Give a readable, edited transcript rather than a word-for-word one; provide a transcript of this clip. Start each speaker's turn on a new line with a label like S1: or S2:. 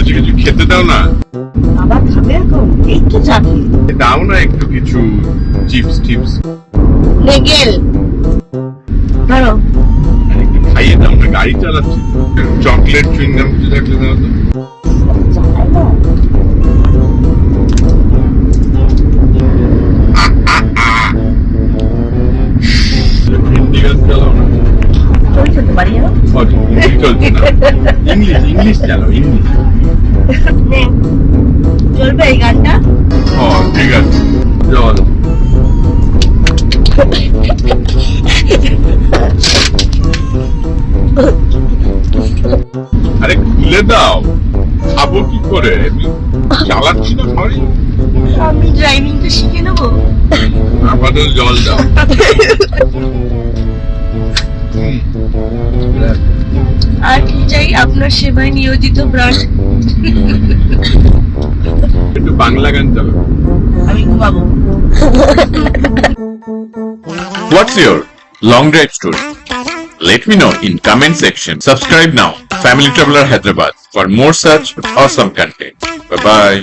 S1: হয়েছে, কিছু খেতে দাও না।
S2: আবার খাবে এখন? এই তো যাবে।
S1: দাও না একটু কিছু চিপস টিপস।
S2: নেগেল ধরো।
S1: একটু খাইয়ে দাও না, গাড়ি চালাচ্ছি। চকলেট চুইংগাম কিছু থাকলে দাও তো। হিন্দি গান চালাও না।
S2: চলছে তো বাড়ি যাও।
S1: হিন্দি চলছে না, ইংলিশ চালাও, ইংলিশ।
S2: নে, চলবে এই গানটা?
S1: ঠিক আছে, জল। আরে খুলে দাও, খাবো কি করে? চালাচ্ছি না গাড়ি।
S2: আমি ড্রাইভিংটা শিখে নেবো।
S1: আপাতত জল দাও।
S2: আর কি চাই? আপনার সেবায় নিয়োজিত প্রাণ।
S1: একটু বাংলা গান চালাও।
S2: আমি ঘুমাবো।
S3: What's your long drive story? Let me know in comment section. Subscribe now, Family Traveler Hyderabad, for more such awesome content. Bye bye.